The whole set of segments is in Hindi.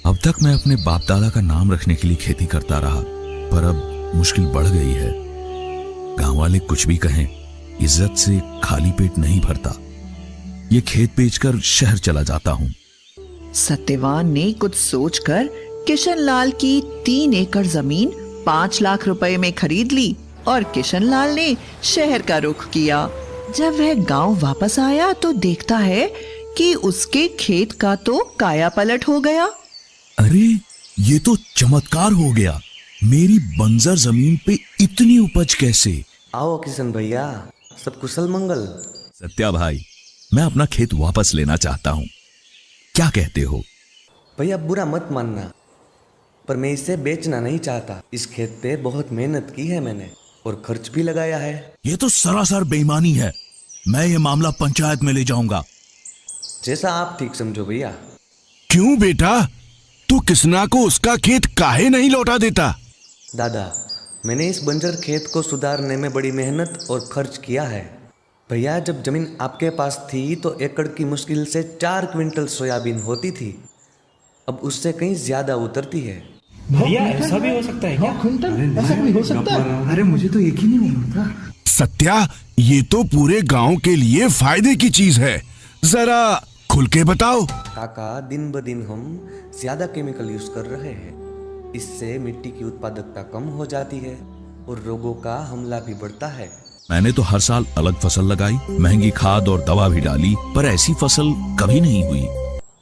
अब तक मैं अपने बाप दादा का नाम रखने के लिए खेती करता रहा, पर अब मुश्किल बढ़ गई है। गांव वाले कुछ भी कहें, इज्जत से खाली पेट नहीं भरता। ये खेत बेचकर शहर चला जाता हूँ। सत्यवान ने कुछ सोचकर किशनलाल की 3 एकड़ जमीन 5 लाख रुपए में खरीद ली और किशनलाल ने शहर का रुख किया। जब वह गांव वापस आया तो देखता है कि उसके खेत का तो काया पलट हो गया। अरे, ये तो चमत्कार हो गया। मेरी बंजर जमीन पे इतनी उपज कैसे? आओ किशन भैया, सब कुशल मंगल। सत्या भाई, मैं अपना खेत वापस लेना चाहता हूँ, क्या कहते हो? भैया बुरा मत मानना, पर मैं इसे बेचना नहीं चाहता। इस खेत पे बहुत मेहनत की है मैंने और खर्च भी लगाया है। ये तो सरासर बेईमानी है। मैं ये मामला पंचायत में ले जाऊंगा। जैसा आप ठीक समझो भैया। क्यों बेटा, तू किसना को उसका खेत काहे नहीं लौटा देता? दादा, मैंने इस बंजर खेत को सुधारने में बड़ी मेहनत और खर्च किया है। भैया, जब जमीन आपके पास थी तो एकड़ की मुश्किल से 4 क्विंटल सोयाबीन होती थी। अब उससे कहीं ज्यादा उतरती है। भैया ऐसा भी हो सकता है क्या? ऐसा भी हो सकता है? अरे मुझे तो यकीन ही नहीं होता। सत्या, ये तो पूरे गांव के लिए फायदे की चीज है, जरा खुल के बताओ। काका, दिन ब दिन हम ज्यादा केमिकल यूज कर रहे हैं। इससे मिट्टी की उत्पादकता कम हो जाती है और रोगों का हमला भी बढ़ता है। मैंने तो हर साल अलग फसल लगाई, महंगी खाद और दवा भी डाली, पर ऐसी फसल कभी नहीं हुई।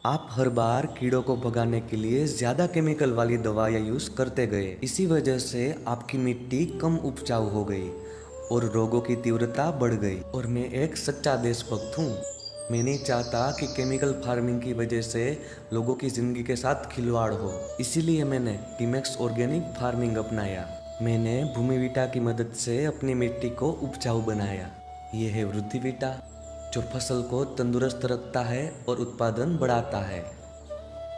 आप हर बार कीड़ों को भगाने के लिए ज्यादा केमिकल वाली दवाइयाँ यूज करते गए। इसी वजह से आपकी मिट्टी कम उपजाऊ हो गई और रोगों की तीव्रता बढ़ गई। और मैं एक सच्चा देशभक्त हूँ। मैं नहीं चाहता कि केमिकल फार्मिंग की वजह से लोगों की जिंदगी के साथ खिलवाड़ हो। इसीलिए मैंने टीमेक्स ऑर्गेनिक फार्मिंग अपनाया। मैंने भूमि वीटा की मदद से अपनी मिट्टी को उपजाऊ बनाया। ये है वृद्धि वीटा, जो फसल को तंदुरुस्त रखता है और उत्पादन बढ़ाता है।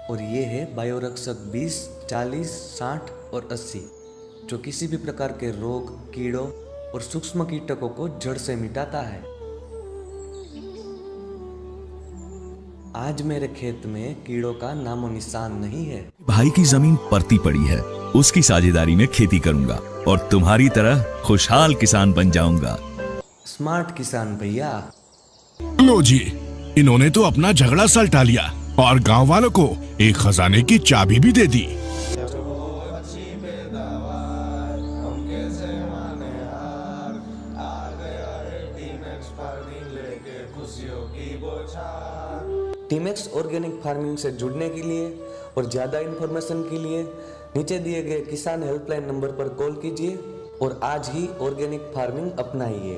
और ये है बायोरक्षक 20, 40, 60 और 80, जो किसी भी प्रकार के रोग, कीड़ों और सूक्ष्म कीटकों को जड़ से मिटाता है। आज मेरे खेत में कीड़ों का नामो निशान नहीं है। भाई की जमीन परती पड़ी है, उसकी साझेदारी में खेती करूंगा और तुम्हारी तरह खुशहाल किसान बन जाऊंगा। स्मार्ट किसान भैया। लो जी, इन्होंने तो अपना झगड़ा सलटा लिया और गांव वालों को एक खजाने की चाबी भी दे दी। टीमेक्स ऑर्गेनिक फार्मिंग से जुड़ने के लिए और ज़्यादा इन्फॉर्मेशन के लिए नीचे दिए गए किसान हेल्पलाइन नंबर पर कॉल कीजिए और आज ही ऑर्गेनिक फार्मिंग अपनाइए।